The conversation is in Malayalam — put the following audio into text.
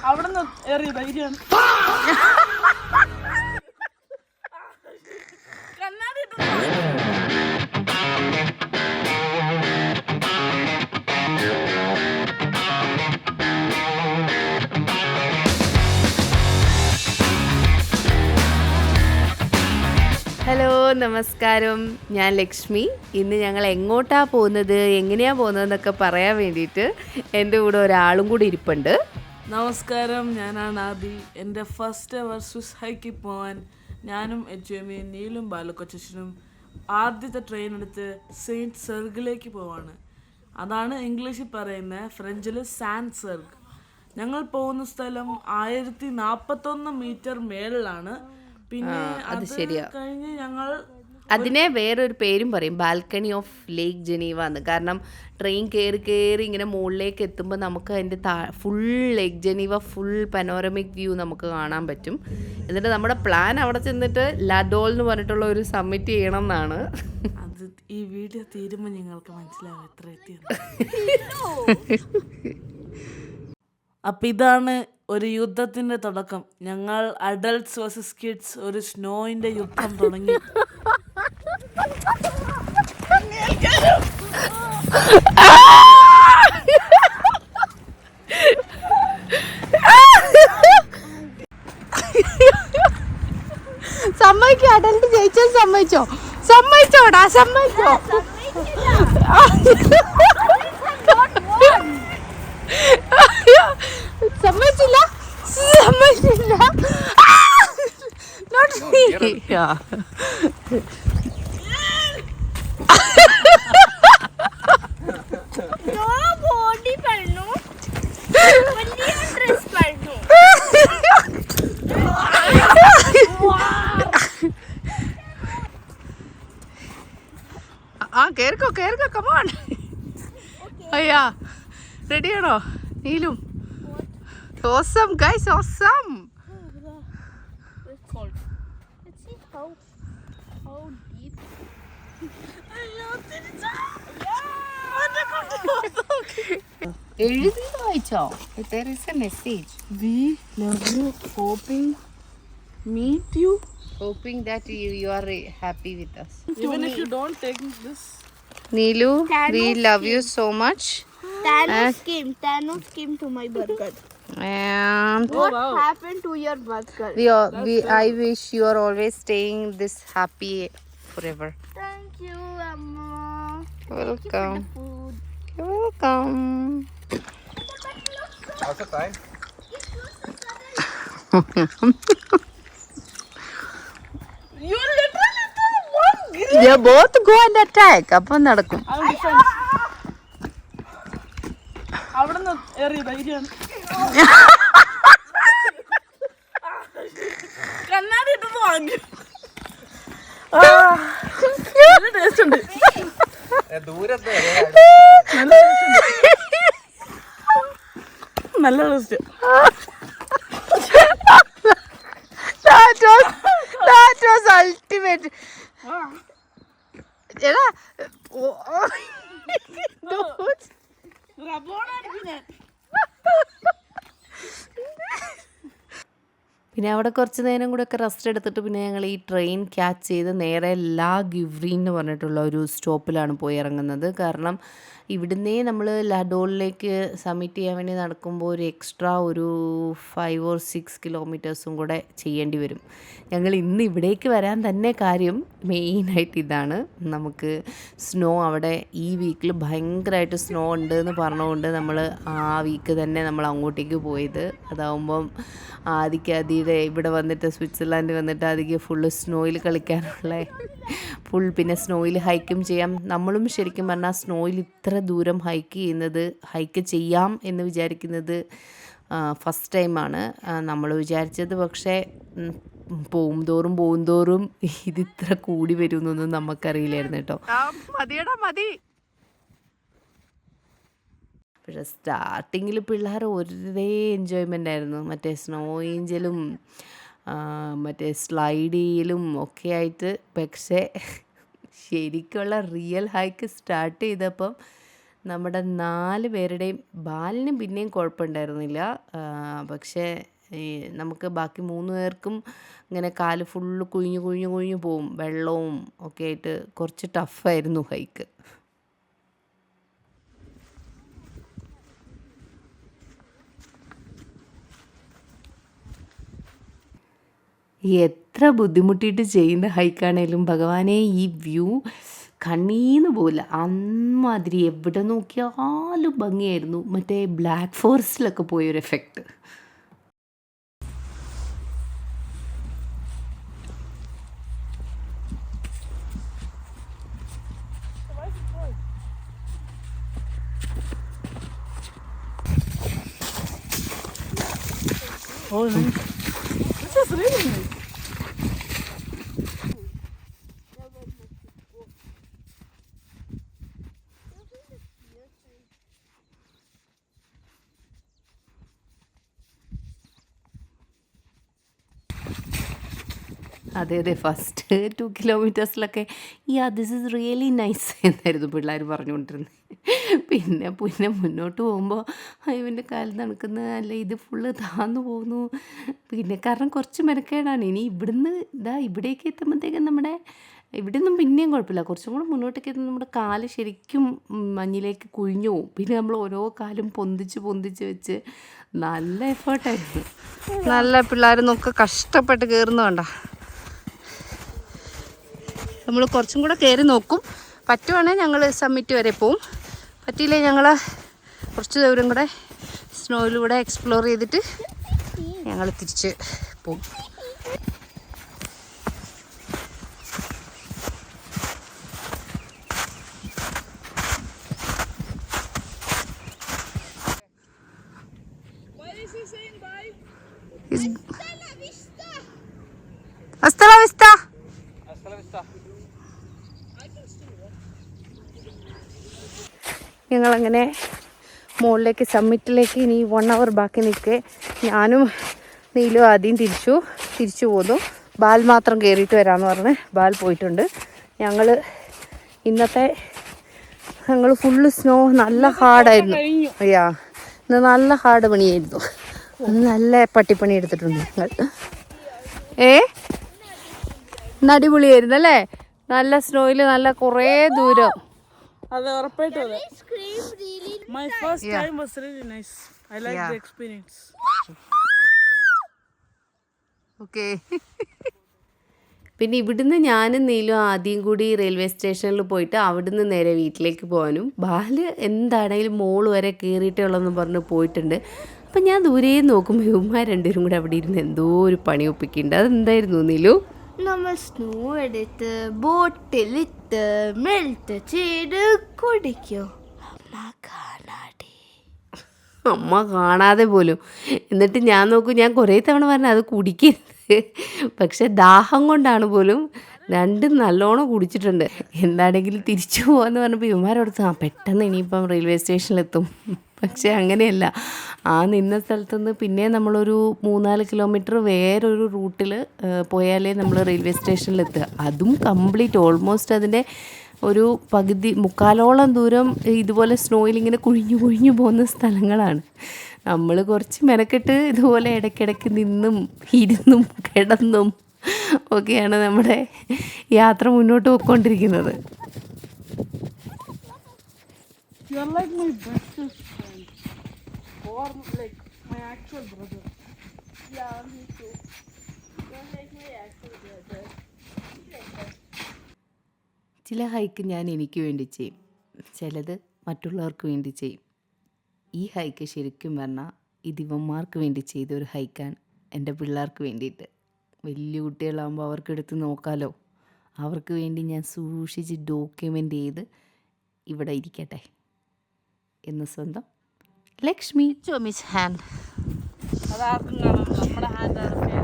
അവിടെ ഏറിയ ധൈര്യമാണ്. കണ്ണാടി ഹലോ നമസ്കാരം, ഞാൻ ലക്ഷ്മി. ഇന്ന് ഞങ്ങൾ എങ്ങോട്ടാണ് പോകുന്നത്, എങ്ങനെയാണ് പോകുന്നതെന്നൊക്കെ പറയാൻ വേണ്ടിയിട്ട് എൻ്റെ കൂടെ ഒരാളും കൂടി ഇരിപ്പുണ്ട്. നമസ്കാരം, ഞാനാണ് ആദി. എൻ്റെ ഫസ്റ്റ് എവർ സ്വിസ് ഹൈക്കിൽ പോകാൻ ഞാനും എച്ചുഎമ്മയും നീലും ബാലക്കൊച്ചനും ആദ്യത്തെ ട്രെയിൻ എടുത്ത് സെയിൻറ്റ് സെർഗിലേക്ക് പോവാണ്. അതാണ് ഇംഗ്ലീഷിൽ പറയുന്നത്, ഫ്രഞ്ചിൽ സാൻറ്റ് സെർഗ്. ഞങ്ങൾ പോകുന്ന സ്ഥലം 1041 മീറ്റർ മേളിലാണ്. പിന്നെ അത് കഴിഞ്ഞ് ഞങ്ങൾ അതിനെ വേറൊരു പേരും പറയും, ബാൽക്കണി ഓഫ് ലേക്ക് ജനീവ എന്ന്. കാരണം ട്രെയിൻ കയറി ഇങ്ങനെ മുകളിലേക്ക് എത്തുമ്പോൾ നമുക്ക് അതിൻ്റെ ഫുൾ ലേക്ക് ജനീവ ഫുൾ പനോരമിക് വ്യൂ നമുക്ക് കാണാൻ പറ്റും. എന്നിട്ട് നമ്മുടെ പ്ലാൻ അവിടെ ചെന്നിട്ട് ലഡോൾ എന്ന് പറഞ്ഞിട്ടുള്ള ഒരു സബ്മിറ്റ് ചെയ്യണം എന്നാണ്. അത് ഈ വീഡിയോ തീരുമ്പോൾ നിങ്ങൾക്ക് മനസ്സിലാവും എത്ര എത്തിയെന്ന്. അപ്പം ഇതാണ് ഒരു യുദ്ധത്തിൻ്റെ തുടക്കം. ഞങ്ങൾ അഡൾട്ട്സ് വേഴ്സസ് കിഡ്സ് ഒരു സ്നോയിൻ്റെ യുദ്ധം തുടങ്ങി. സമ്മതിക്കോ? അഡൽട്ട് ജയിച്ചാൽ സമ്മതിച്ചോടാ? സമ്മതിച്ചില്ല. കേറിക്കോ, കമോൺ. അയ്യാ, റെഡിയാണോ നീലും? Awesome guys, awesome. Let's see how deep. എഴുതി വായിച്ചോ? There is a message. We love you, meet you. Hoping that you are happy with us. Even if you don't take this. Neelu, we love you so much. Thanos came to my burger. And What happened to your burger? I wish you are always staying this happy forever. Thank you, Amma. Welcome. Thank you for the food. You're welcome. How's the time? You literally threw one green. They both go and attack. അപ്പം നടക്കും. അവിടെ ഏറിയ ധൈര്യമാണ്. കണ്ണാടി ഇട്ടത് വാങ്ങി. നല്ല ടേസ്റ്റ് ഉണ്ട്. നല്ല ടേസ്റ്റ്. That was ultimate. എടാ പിന്നെ അവിടെ കുറച്ച് നേരം കൂടെ ഒക്കെ റെസ്റ്റ് എടുത്തിട്ട് പിന്നെ ഞങ്ങൾ ഈ ട്രെയിൻ ക്യാച്ച് ചെയ്ത് നേരെ ലാ ഗിവ്രീൻ എന്ന് പറഞ്ഞിട്ടുള്ള ഒരു സ്റ്റോപ്പിലാണ് പോയി ഇറങ്ങുന്നത്. കാരണം ഇവിടുന്നേ നമ്മൾ ലഡോളിലേക്ക് സബ്മിറ്റ് ചെയ്യാൻ വേണ്ടി നടക്കുമ്പോൾ ഒരു എക്സ്ട്രാ ഒരു 5 or 6 കിലോമീറ്റേഴ്സും കൂടെ ചെയ്യേണ്ടി വരും. ഞങ്ങൾ ഇന്ന് ഇവിടേക്ക് വരാൻ തന്നെ കാര്യം മെയിനായിട്ട് ഇതാണ്. നമുക്ക് സ്നോ അവിടെ ഈ വീക്കിൽ ഭയങ്കരമായിട്ട് സ്നോ ഉണ്ട് എന്ന് പറഞ്ഞുകൊണ്ട് നമ്മൾ ആ വീക്ക് തന്നെ നമ്മൾ അങ്ങോട്ടേക്ക് പോയത്. അതാവുമ്പം ആദിയുടെ ഇവിടെ വന്നിട്ട് സ്വിറ്റ്സർലാൻഡ് വന്നിട്ട് ആദിക്ക് ഫുള്ള് സ്നോയിൽ കളിക്കാനുള്ള ഫുൾ, പിന്നെ സ്നോയിൽ ഹൈക്കും ചെയ്യാം. നമ്മളും ശരിക്കും പറഞ്ഞാൽ സ്നോയിൽ ഇത്ര ദൂരം ഹൈക്ക് ചെയ്യാം എന്ന് വിചാരിക്കുന്നത് ഫസ്റ്റ് ടൈമാണ് നമ്മൾ വിചാരിച്ചത്. പക്ഷേ പോകും തോറും ഇതിത്ര കൂടി വരുമെന്നൊന്നും നമുക്കറിയില്ലായിരുന്നു കേട്ടോ. മതി. പക്ഷെ സ്റ്റാർട്ടിങ്ങിൽ പിള്ളേർ ഒരേ എൻജോയ്മെൻ്റ് ആയിരുന്നു. മറ്റേ സ്നോ ഏഞ്ചലും മറ്റേ സ്ലൈഡ് ചെയ്യലും ഒക്കെ ആയിട്ട്. പക്ഷേ ശരിക്കുള്ള റിയൽ ഹൈക്ക് സ്റ്റാർട്ട് ചെയ്തപ്പം നമ്മുടെ 4 പേരുടെയും ബാലിന് പിന്നെയും കുഴപ്പമുണ്ടായിരുന്നില്ല. പക്ഷേ നമുക്ക് ബാക്കി 3 പേർക്കും ഇങ്ങനെ കാല് ഫുള്ള് കുഴിഞ്ഞു കുഴിഞ്ഞു കുഴിഞ്ഞു പോവും. വെള്ളവും ഒക്കെ ആയിട്ട് കുറച്ച് ടഫായിരുന്നു ഹൈക്ക്. എത്ര ബുദ്ധിമുട്ടിയിട്ട് ചെയ്യുന്ന ഹൈക്കാണേലും ഭഗവാനെ ഈ വ്യൂ കണ്ണീന്ന് പോവില്ല. അമ്മാതിരി എവിടെ നോക്കിയാലും ഭംഗിയായിരുന്നു. മറ്റേ ബ്ലാക്ക് ഫോറസ്റ്റിലൊക്കെ പോയൊരു effect. Oh, nice. This is really nice. അതെ അതെ, ഫസ്റ്റ് 2 കിലോമീറ്റേഴ്സിലൊക്കെ ദിസ് ഈസ് റിയലി നൈസ് എന്നായിരുന്നു പിള്ളേർ പറഞ്ഞുകൊണ്ടിരുന്നത്. പിന്നെ പിന്നെ മുന്നോട്ട് പോകുമ്പോൾ ഇവൻ്റെ കാല് തണുക്കുന്ന അല്ല ഇത് ഫുള്ള് താന്നു പോകുന്നു. പിന്നെ കാരണം കുറച്ച് മെനക്കേടാണ്. ഇനി ഇവിടുന്ന് ഇവിടേക്ക് എത്തുമ്പോഴത്തേക്കും ഇവിടെ നിന്നും പിന്നെയും കുഴപ്പമില്ല. കുറച്ചും കൂടെ മുന്നോട്ടേക്ക് എത്തുമ്പോൾ നമ്മുടെ കാല് ശരിക്കും മഞ്ഞിലേക്ക് കുഴിഞ്ഞു പോകും. പിന്നെ നമ്മൾ ഓരോ കാലും പൊന്തിച്ച് പൊന്തിച്ച് വെച്ച് നല്ല എഫേർട്ടായിരുന്നു. നല്ല പിള്ളേർ നോക്ക് കഷ്ടപ്പെട്ട് കയറുന്നതുണ്ട. നമ്മൾ കുറച്ചും കൂടെ കയറി നോക്കും. പറ്റുവാണെങ്കിൽ ഞങ്ങൾ സമ്മിറ്റ് വരെ പോവും. പറ്റിയില്ലേ ഞങ്ങൾ കുറച്ച് ദൂരം കൂടെ സ്നോയിലൂടെ എക്സ്പ്ലോർ ചെയ്തിട്ട് ഞങ്ങൾ തിരിച്ച് പോവും. Hasta la vista. ഞങ്ങളങ്ങനെ മുകളിലേക്ക് സമ്മിറ്റിലേക്ക് ഇനി 1 hour ബാക്കി നിൽക്കേ. ഞാനും നീലും ആദ്യം തിരിച്ചു പോന്നു. ബാൽ മാത്രം കയറിയിട്ട് വരാമെന്ന് പറഞ്ഞ് ബാൽ പോയിട്ടുണ്ട്. ഞങ്ങൾ ഫുള്ള് സ്നോ നല്ല ഹാർഡായിരുന്നു. ഇന്ന് നല്ല ഹാർഡ് പണിയായിരുന്നു. നല്ല പട്ടിപ്പണി എടുത്തിട്ടുണ്ട് ഞങ്ങൾ. ഇന്ന് അടിപൊളിയായിരുന്നു അല്ലേ? നല്ല സ്നോയിൽ നല്ല കുറേ ദൂരം. അതെ, ഉറപ്പായിട്ടും അതെ. My first time was really nice. I like the experience. Okay. പിന്നെ ഇവിടുന്ന് ഞാനും നീലും ആദ്യം കൂടി റെയിൽവേ സ്റ്റേഷനിൽ പോയിട്ട് അവിടുന്ന് നേരെ വീട്ടിലേക്ക് പോകാനും ബാല് എന്താണെങ്കിലും മോള് വരെ കയറിയിട്ടേ ഉള്ളതെന്ന് പറഞ്ഞ് പോയിട്ടുണ്ട്. അപ്പം ഞാൻ ദൂരെ നോക്കുമ്പോൾ ഇവന്മാർ രണ്ടുപേരും കൂടെ അവിടെ ഇരുന്ന് എന്തോ ഒരു പണി ഒപ്പിക്കുന്നുണ്ട്. അതെന്തായിരുന്നു നീലു? നമ്മൾ സ്നോ എടുത്ത് ബോട്ടിലിട്ട് മെൽറ്റ് ചെയ്ത് കുടിക്കോ. അമ്മ കാണാതെ പോലും. എന്നിട്ട് ഞാൻ നോക്കും, ഞാൻ കുറേ തവണ പറഞ്ഞു അത് കുടിക്കരുത്. പക്ഷെ ദാഹം കൊണ്ടാണ് പോലും രണ്ടും നല്ലോണം കുടിച്ചിട്ടുണ്ട്. എന്താണെങ്കിലും തിരിച്ചു പോകാമെന്ന് പറഞ്ഞപ്പോൾ ഇവന്മാരോട് പെട്ടെന്ന് ഇനിയിപ്പം റെയിൽവേ സ്റ്റേഷനിലെത്തും. പക്ഷേ അങ്ങനെയല്ല. നിന്ന സ്ഥലത്തുനിന്ന് പിന്നെ നമ്മളൊരു 3-4 കിലോമീറ്റർ വേറൊരു റൂട്ടിൽ പോയാലേ നമ്മൾ റെയിൽവേ സ്റ്റേഷനിലെത്തുക. അതും കംപ്ലീറ്റ് ഓൾമോസ്റ്റ് അതിൻ്റെ ഒരു പകുതി മുക്കാലോളം ദൂരം ഇതുപോലെ സ്നോയിൽ ഇങ്ങനെ കുഴിഞ്ഞു കുഴിഞ്ഞു പോകുന്ന സ്ഥലങ്ങളാണ്. നമ്മൾ കുറച്ച് മെനക്കെട്ട് ഇതുപോലെ ഇടയ്ക്കിടയ്ക്ക് നിന്നും ഇരുന്നും കിടന്നും ഒക്കെയാണ് നമ്മുടെ യാത്ര മുന്നോട്ട് പോയിക്കൊണ്ടിരിക്കുന്നത്. You are like my bestest friend, or like my actual brother. Yeah, me too. You're like my actual brother. ചില ഹൈക്ക് ഞാൻ എനിക്ക് വേണ്ടി ചെയ്യും, ചിലത് മറ്റുള്ളവർക്ക് വേണ്ടി ചെയ്യും. ഈ ഹൈക്ക് ശരിക്കും പറഞ്ഞാൽ ഇതിവന്മാർക്ക് വേണ്ടി ചെയ്ത ഒരു ഹൈക്കാണ്, എൻ്റെ പിള്ളേർക്ക് വേണ്ടിയിട്ട്. വലിയ കുട്ടികളാകുമ്പോൾ അവർക്ക് എടുത്ത് നോക്കാമല്ലോ. അവർക്ക് വേണ്ടി ഞാൻ സൂക്ഷിച്ച് ഡോക്യുമെൻ്റ് ചെയ്ത് ഇവിടെ ഇരിക്കട്ടെ എന്ന് സ്വന്തം Lakshmi. Show me his hand. അതാർക്കും കാണാം, നമ്മുടെ ഹാൻഡാണ്.